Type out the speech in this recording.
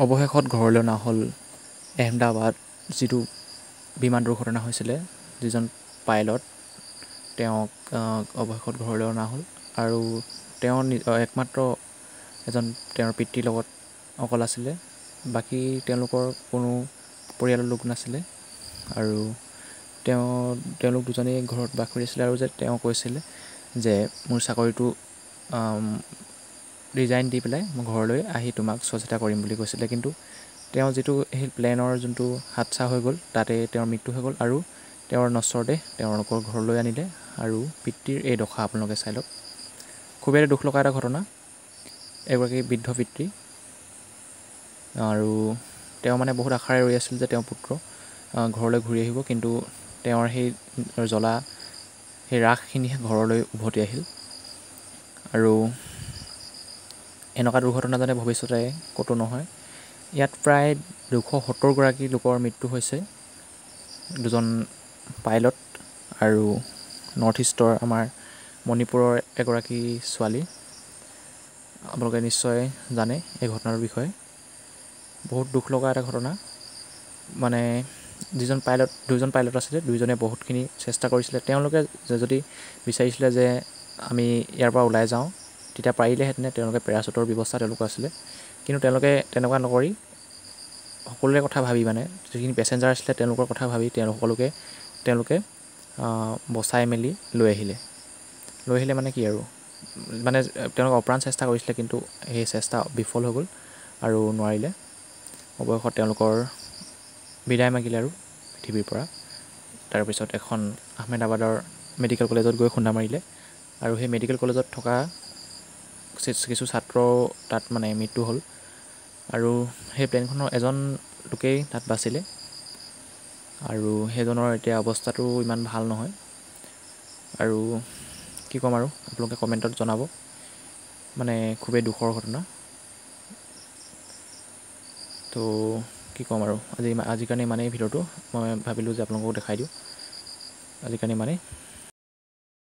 অৱশেষত ঘৰলৈ অনা হ'ল। আহমেদাবাদ যিটো বিমান দুৰ্ঘটনা হৈছিলে, যিজন পাইলট তেওঁক অৱশেষত ঘৰলৈ অনা হ'ল আৰু তেওঁ একমাত্ৰ এজন তেওঁৰ পিতৃৰ লগত অকল আছিলে। বাকী তেওঁলোকৰ কোনো পৰিয়ালৰ লোক নাছিলে আৰু তেওঁলোক দুজনেই ঘৰত বাস কৰি আছিলে আৰু যে তেওঁ কৈছিলে যে মোৰ চাকৰিটো ৰিজাইন দি পেলাই মই ঘৰলৈ আহি তোমাক চোৱা চিতা কৰিম বুলি কৈছিলে। কিন্তু তেওঁ যিটো সেই প্লেনৰ যোনটো হাদছা হৈ গ'ল তাতে তেওঁৰ মৃত্যু হৈ গ'ল আৰু তেওঁৰ নশ্বৰ দেহ তেওঁলোকৰ ঘৰলৈ আনিলে আৰু পিতৃৰ এই দশা আপোনালোকে চাই লওক। খুবেই দুখ লগা এটা ঘটনা। এগৰাকী বৃদ্ধ পিতৃ আৰু তেওঁ মানে বহুত আশাৰে ৰৈ আছিল যে তেওঁৰ পুত্ৰ ঘৰলৈ ঘূৰি আহিব, কিন্তু তেওঁৰ সেই জ্বলা সেই ৰাসখিনি ঘৰলৈ উভতি আহিল আৰু এনেকুৱা দুৰ্ঘটনা যাতে ভৱিষ্যতে ক'তো নহয়। ইয়াত প্ৰায় 270গৰাকী লোকৰ মৃত্যু হৈছে। দুজন পাইলট আৰু নৰ্থ ইষ্টৰ আমাৰ মণিপুৰৰ এগৰাকী ছোৱালী। আপোনালোকে নিশ্চয় জানে এই ঘটনাৰ বিষয়ে। বহুত দুখ লগা এটা ঘটনা। মানে দুজন পাইলট আছিলে, দুয়োজনে বহুতখিনি চেষ্টা কৰিছিলে। তেওঁলোকে যদি বিচাৰিছিলে যে আমি ইয়াৰ পৰা ওলাই যাওঁ তেতিয়া পাৰিলেহেঁতেন। তেওঁলোকে পেৰাচুটৰ ব্যৱস্থা তেওঁলোকৰ আছিলে, কিন্তু তেওঁলোকে তেনেকুৱা নকৰি সকলোৰে কথা ভাবি, মানে যিখিনি পেছেঞ্জাৰ আছিলে তেওঁলোকৰ কথা ভাবি তেওঁলোকে বচাই মেলি লৈ আহিলে মানে কি আৰু মানে তেওঁলোকে অপ্ৰাণ চেষ্টা কৰিছিলে, কিন্তু সেই চেষ্টা বিফল হৈ গ'ল আৰু নোৱাৰিলে। অৱশেষত তেওঁলোকৰ বিদায় মাগিলে আৰু পৃথিৱীৰ পৰা। তাৰপিছত এখন আহমেদাবাদৰ মেডিকেল কলেজত গৈ খুন্দা মাৰিলে আৰু সেই মেডিকেল কলেজত থকা কিছু ছাত্ৰও তাত মানে মৃত্যু হ'ল আৰু সেই প্লেনখনৰ এজন লোকেই তাত বাচিলে আৰু সেইজনৰ এতিয়া অৱস্থাটো ইমান ভাল নহয়। আৰু কি ক'ম আৰু আপোনালোকে কমেণ্টত জনাব। মানে খুবেই দুখৰ ঘটনা। তো কি ক'ম আৰু আজিৰ কাৰণে ইমানেই ভিডিঅ'টো। মই ভাবিলোঁ যে আপোনালোকক দেখাই দিওঁ। আজিৰ কাৰণে ইমানেই।